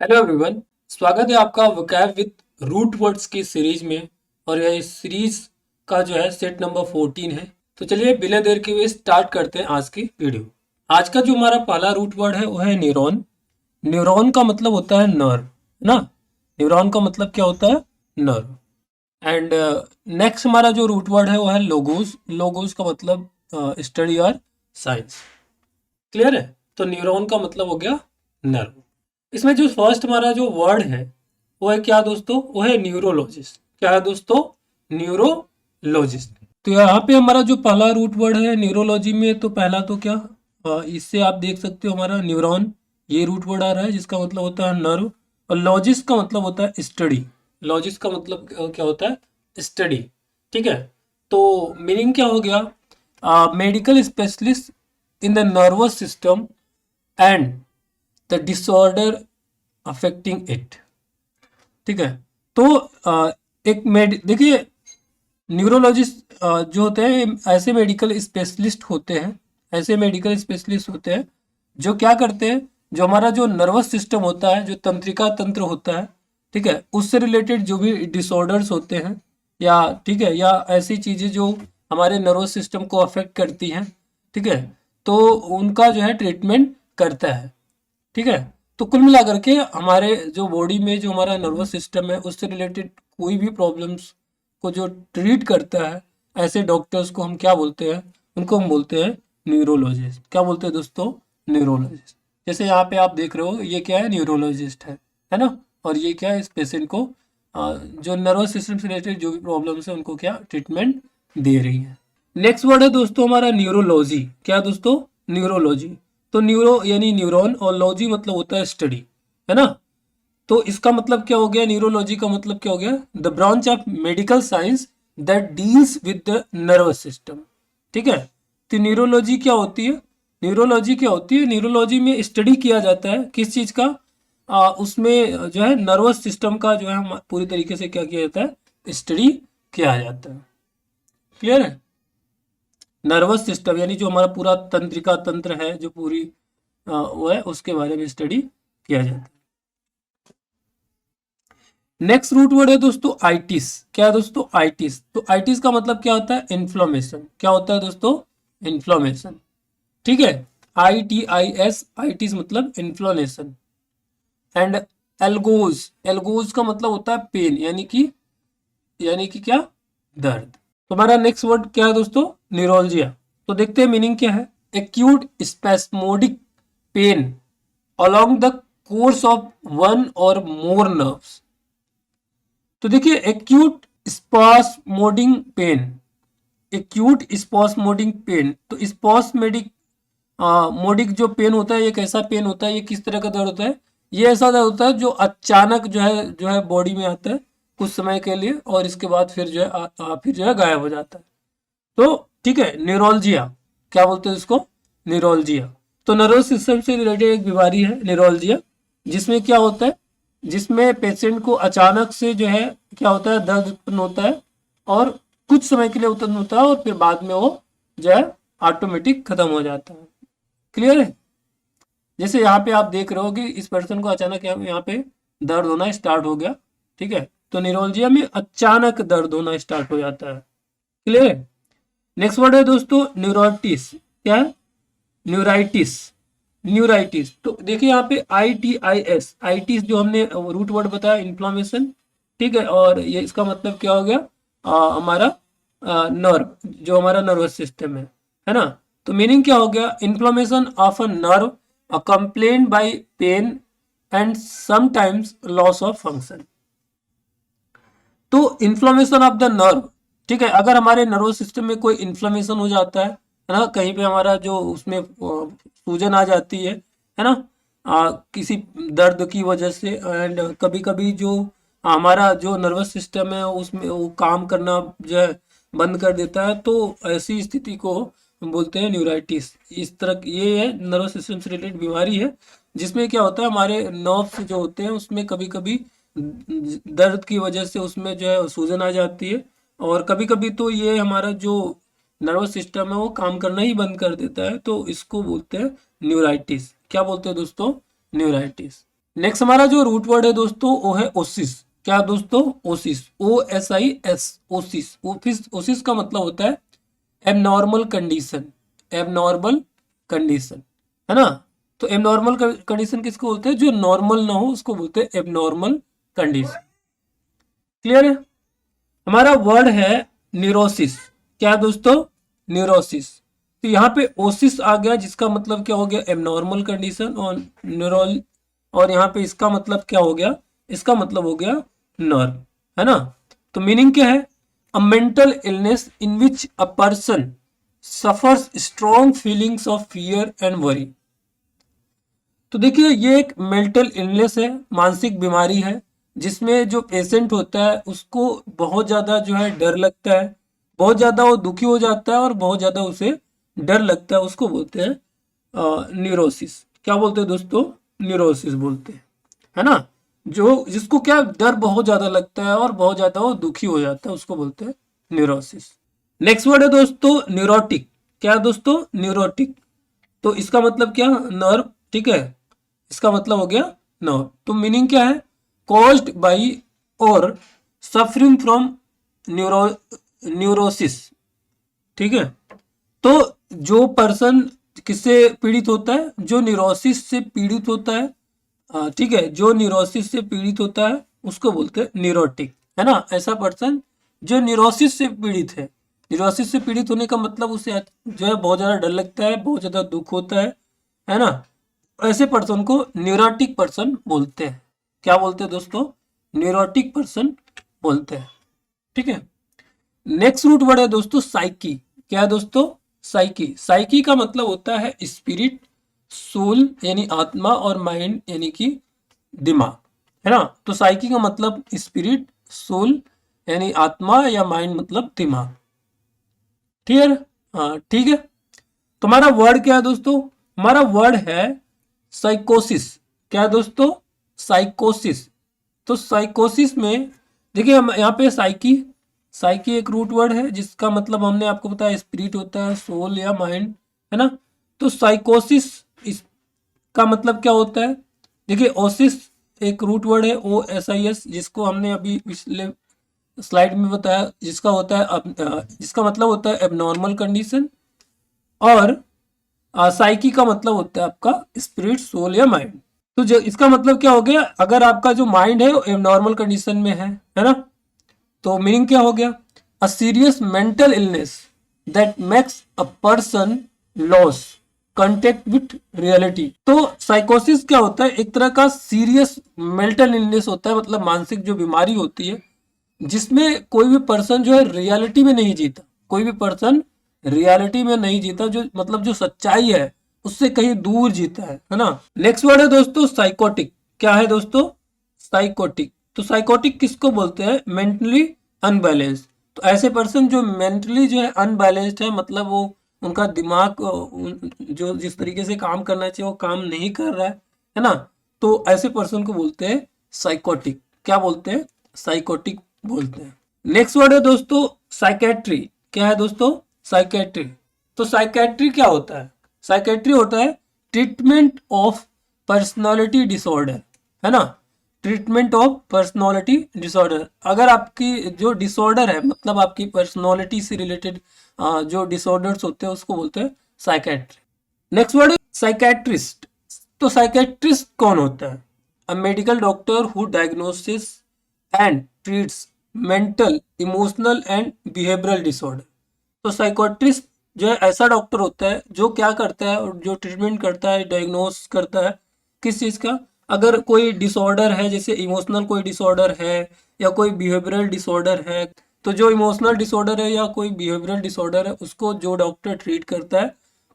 Hello everyone. स्वागत है आपका वोकैब विद रूट वर्ड्स की सीरीज में। और यह इस सीरीज का जो है सेट नंबर 14 है। तो चलिए बिना देर के हुए स्टार्ट करते हैं आज की वीडियो। आज का जो हमारा पहला रूट वर्ड है वो है न्यूरॉन। न्यूरॉन का मतलब होता है नर्व, है ना। न्यूरॉन का मतलब क्या होता है? नर्व। एंड नेक्स्ट हमारा जो रूट वर्ड है वो है लोगोस। लोगोस का मतलब स्टडी और साइंस। क्लियर है? तो न्यूरॉन का मतलब हो गया नर्व। इसमें जो फर्स्ट हमारा जो वर्ड है वो है क्या दोस्तों? वो है न्यूरोलॉजिस्ट। क्या है दोस्तों? न्यूरोलॉजिस्ट। तो यहाँ पे हमारा जो पहला रूट वर्ड है न्यूरोलॉजी में, तो पहला तो क्या, इससे आप देख सकते हो हमारा न्यूरॉन, ये रूट वर्ड आ रहा है जिसका मतलब होता है नर्व। और लॉजिस्ट का मतलब होता है स्टडी। लॉजिस्ट का मतलब क्या होता है? स्टडी। ठीक है। तो मीनिंग क्या हो गया? Medical specialist in the nervous system and the disorder affecting it. ठीक है। तो एक मेड देखिए, न्यूरोलॉजिस्ट जो होते हैं ऐसे मेडिकल स्पेशलिस्ट होते हैं। ऐसे मेडिकल स्पेशलिस्ट होते हैं जो क्या करते हैं, जो हमारा जो नर्वस सिस्टम होता है, जो तंत्रिका तंत्र होता है, ठीक है, उससे रिलेटेड जो भी डिसऑर्डर्स होते हैं, या ठीक है, या ऐसी चीज़ें जो हमारे नर्वस सिस्टम को अफेक्ट करती हैं, ठीक है, तो उनका जो है ट्रीटमेंट करता है। ठीक है। तो कुल मिलाकर के हमारे जो बॉडी में जो हमारा नर्वस सिस्टम है उससे रिलेटेड कोई भी प्रॉब्लम्स को जो ट्रीट करता है, ऐसे डॉक्टर्स को हम क्या बोलते हैं? उनको हम बोलते हैं न्यूरोलॉजिस्ट। क्या बोलते हैं दोस्तों? न्यूरोलॉजिस्ट। जैसे यहाँ पे आप देख रहे हो, ये क्या है? न्यूरोलॉजिस्ट है ना। और ये क्या है? इस पेशेंट को जो नर्वस सिस्टम से रिलेटेड जो भी प्रॉब्लम्स है उनको क्या ट्रीटमेंट दे रही है। नेक्स्ट वर्ड है दोस्तों हमारा न्यूरोलॉजी। क्या दोस्तों? न्यूरोलॉजी। तो न्यूरो यानी न्यूरॉन और लॉजी मतलब होता है स्टडी, है ना। तो इसका मतलब क्या हो गया? न्यूरोलॉजी का मतलब क्या हो गया? The branch of medical science that deals with the nervous system. ठीक है। तो न्यूरोलॉजी क्या होती है? न्यूरोलॉजी क्या होती है? न्यूरोलॉजी में स्टडी किया जाता है किस चीज़ का? उसमें जो है नर्वस सिस्टम का जो है पूरी तरीके से क्या किया जाता है? स्टडी किया जाता है। क्लियर है? नर्वस सिस्टम यानी जो हमारा पूरा तंत्रिका तंत्र है, जो पूरी वो है, उसके बारे में स्टडी किया जाता है। नेक्स्ट रूट वर्ड है दोस्तों आइटिस। क्या है दोस्तों? आइटिस। तो आइटिस का मतलब क्या होता है? इन्फ्लोमेशन। क्या होता है दोस्तों? इन्फ्लोमेशन। ठीक है। ITIS, आइटिस मतलब इन्फ्लोमेशन। And algos. एल्गोज का मतलब होता है पेन, यानी कि क्या? दर्द। तुम्हारा नेक्स्ट वर्ड क्या है दोस्तों? न्यूरोलजिया। तो देखते हैं मीनिंग क्या है। Acute spasmodic pain along the course of one or more nerves. तो देखिए, acute spasmodic pain, acute spasmodic pain, तो स्पास्मोडिक मोडिक जो पेन होता है, ये कैसा पेन होता है? ये किस तरह का दर्द होता है? ये ऐसा दर्द होता है जो अचानक जो है बॉडी में आता है कुछ समय के लिए, और इसके बाद फिर जो है फिर जो है गायब हो जाता है। तो ठीक है, न्यूरोलजिया। क्या बोलते हैं इसको? न्यूरोलजिया। तो नर्वस सिस्टम से रिलेटेड एक बीमारी है न्यूरोलजिया, जिसमें क्या होता है, जिसमें पेशेंट को अचानक से जो है क्या होता है? दर्द उत्पन्न होता है, और कुछ समय के लिए उत्पन्न होता है, और फिर बाद में वो जो है ऑटोमेटिक खत्म हो जाता है। क्लियर है? जैसे यहाँ पे आप देख रहे हो कि इस पर्सन को अचानक यहाँ पे दर्द होना स्टार्ट हो गया। ठीक है। तो न्यूरोलजिया में अचानक दर्द होना स्टार्ट हो जाता है। क्लियर है? नेक्स्ट वर्ड है दोस्तों न्यूरोटिस। क्या है? न्यूराइटिस। न्यूराइटिस। तो देखिए यहाँ पे ITIS, आइटिस जो हमने रूट वर्ड बताया, इन्फ्लामेशन। ठीक है। और ये इसका मतलब क्या हो गया? हमारा नर्व, जो हमारा नर्वस सिस्टम है ना। तो मीनिंग क्या हो गया? Inflammation of a nerve, a complain by pain and sometimes loss of function. तो इन्फ्लामेशन ऑफ द नर्व, ठीक है, अगर हमारे नर्वस सिस्टम में कोई इन्फ्लामेशन हो जाता है ना, कहीं पे हमारा जो उसमें सूजन आ जाती है ना, किसी दर्द की वजह से, एंड कभी कभी जो हमारा जो नर्वस सिस्टम है उसमें वो काम करना जो है बंद कर देता है, तो ऐसी स्थिति को हम बोलते हैं न्यूराइटिस। इस तरह ये है नर्वस सिस्टम से रिलेटेड बीमारी है, जिसमें क्या होता है, हमारे नर्व्स जो होते हैं उसमें कभी कभी दर्द की वजह से उसमें जो है सूजन आ जाती है, और कभी कभी तो ये हमारा जो नर्वस सिस्टम है वो काम करना ही बंद कर देता है, तो इसको बोलते हैं न्यूराइटिस। क्या बोलते हैं दोस्तों? न्यूराइटिस। नेक्स्ट हमारा जो रूट वर्ड है दोस्तों वो है ओसिस। क्या दोस्तों? Oasis, OSIS, Oasis. Oasis, Oasis का मतलब होता है एबनॉर्मल कंडीशन, एबनॉर्मल कंडीशन, है ना। तो एबनॉर्मल कंडीशन किसको बोलते हैं? जो नॉर्मल ना हो उसको बोलते हैं एबनॉर्मल कंडीशन। क्लियर है? हमारा वर्ड है न्यूरोसिस। क्या दोस्तों? न्यूरोसिस। तो यहाँ पे ओसिस आ गया जिसका मतलब क्या हो गया? Abnormal condition. और न्यूरोल, और यहाँ पे इसका मतलब क्या हो गया? इसका मतलब हो गया नर्व, है ना। तो मीनिंग क्या है? अ mental illness in which a person suffers strong feelings of fear and worry. तो देखिए ये एक मेंटल इलनेस है, मानसिक बीमारी है, जिसमें जो पेशेंट होता है उसको बहुत ज़्यादा जो है डर लगता है, बहुत ज़्यादा वो दुखी हो जाता है और बहुत ज़्यादा उसे डर लगता है, उसको बोलते हैं न्यूरोसिस। क्या बोलते हैं दोस्तों? न्यूरोसिस बोलते हैं, है ना। जो जिसको क्या डर बहुत ज़्यादा लगता है और बहुत ज़्यादा वो दुखी हो जाता है, उसको बोलते हैं न्यूरोसिस। नेक्स्ट वर्ड है दोस्तों न्यूरोटिक। क्या दोस्तों? न्यूरोटिक। तो इसका मतलब क्या? नर्व, ठीक है। इसका मतलब हो गया नर्व। तो मीनिंग क्या है? कॉज्ड बाई और सफरिंग फ्रॉम न्यूरो न्यूरोसिस, ठीक है। तो जो पर्सन किससे पीड़ित होता है? जो न्यूरोसिस से पीड़ित होता है, ठीक है, जो न्यूरोसिस से पीड़ित होता है उसको बोलते हैं न्यूरोटिक, है ना। ऐसा पर्सन जो न्यूरोसिस से पीड़ित है, न्यूरोसिस से पीड़ित होने का मतलब उसे जो है बहुत ज़्यादा डर लगता है, बहुत ज़्यादा दुख होता है ना। ऐसे पर्सन को न्यूरोटिक पर्सन बोलते हैं। क्या बोलते हैं दोस्तों? न्यूरोटिक पर्सन बोलते हैं, ठीक है। नेक्स्ट रूट वर्ड है दोस्तों साइकी। क्या है दोस्तों? साइकी। साइकी का मतलब होता है स्पिरिट, सोल यानी आत्मा, और माइंड यानी कि दिमाग, है ना। तो साइकी का मतलब स्पिरिट, सोल यानी आत्मा, या माइंड मतलब दिमाग। क्लियर? हाँ, ठीक है। तो हमारा वर्ड क्या है दोस्तों? हमारा वर्ड है साइकोसिस। क्या है दोस्तों? साइकोसिस। तो साइकोसिस में देखिए हम यहाँ पे साइकी, साइकी एक रूट वर्ड है जिसका मतलब हमने आपको बताया स्पिरिट होता है, सोल या माइंड, है ना। तो साइकोसिस इसका मतलब क्या होता है? देखिए ओसिस एक रूट वर्ड है, OSIS, जिसको हमने अभी पिछले स्लाइड में बताया, जिसका होता है जिसका मतलब होता है एबनॉर्मल कंडीशन। और साइकी का मतलब होता है आपका स्पिरिट, सोल या माइंड। तो जो इसका मतलब क्या हो गया? अगर आपका जो माइंड है वो एबनॉर्मल कंडीशन में है ना। तो मीनिंग क्या हो गया? A serious mental illness that makes a person loss contact with reality. तो साइकोसिस क्या होता है? एक तरह का सीरियस मेंटल इलनेस होता है, मतलब मानसिक जो बीमारी होती है, जिसमें कोई भी पर्सन जो है रियलिटी में नहीं जीता, कोई भी पर्सन रियलिटी में नहीं जीता, जो मतलब जो सच्चाई है उससे कहीं दूर जीता है ना। नेक्स्ट वर्ड है दोस्तों साइकोटिक। क्या है दोस्तों? साइकोटिक। तो साइकोटिक किसको बोलते हैं? Mentally unbalanced. तो ऐसे पर्सन जो मेंटली जो है अनबैलेंस्ड है, मतलब वो उनका दिमाग जो जिस तरीके से काम करना चाहिए वो काम नहीं कर रहा है ना। तो ऐसे पर्सन को बोलते हैं साइकोटिक। क्या बोलते हैं? साइकोटिक बोलते हैं। नेक्स्ट वर्ड है दोस्तों साइकेट्री। क्या है दोस्तों? साइकेट्री। तो साइकेट्री क्या होता है? साइकेट्री होता है ट्रीटमेंट ऑफ पर्सनालिटी डिसऑर्डर, है ना। Treatment of personality disorder. अगर आपकी जो डिसऑर्डर है, मतलब आपकी पर्सनालिटी से रिलेटेड जो डिसऑर्डर्स होते हैं उसको बोलते हैं साइकेट्री। Next word psychiatrist. तो साइकेट्रिस्ट कौन होता है? A medical doctor who diagnosis and treats mental, emotional and behavioural disorder. तो साइकोट्रिस्ट जो है ऐसा डॉक्टर होता है जो क्या करता है और जो ट्रीटमेंट करता है, डायग्नोस करता है किस चीज़ का? अगर कोई डिसऑर्डर है, जैसे इमोशनल कोई डिसऑर्डर है या कोई बिहेवियरल डिसऑर्डर है, तो जो इमोशनल डिसऑर्डर है या कोई बिहेवियरल डिसऑर्डर है उसको जो डॉक्टर ट्रीट करता है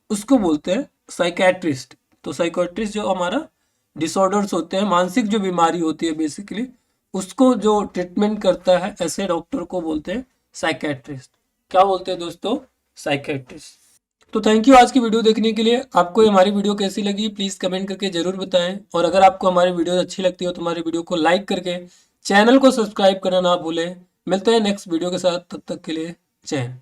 उसको बोलते हैं साइकेट्रिस्ट। तो साइकेट्रिस्ट जो हमारा डिसऑर्डर्स होते हैं, मानसिक जो बीमारी होती है बेसिकली, उसको जो ट्रीटमेंट करता है, ऐसे डॉक्टर को बोलते हैं साइकेट्रिस्ट। क्या बोलते हैं दोस्तों? साइकेट्रिस्ट। तो थैंक यू आज की वीडियो देखने के लिए। आपको ये हमारी वीडियो कैसी लगी प्लीज़ कमेंट करके ज़रूर बताएं, और अगर आपको हमारी वीडियो अच्छी लगती हो तो हमारी वीडियो को लाइक करके चैनल को सब्सक्राइब करना ना भूलें। मिलते हैं नेक्स्ट वीडियो के साथ, तब तक के लिए जय हिंद।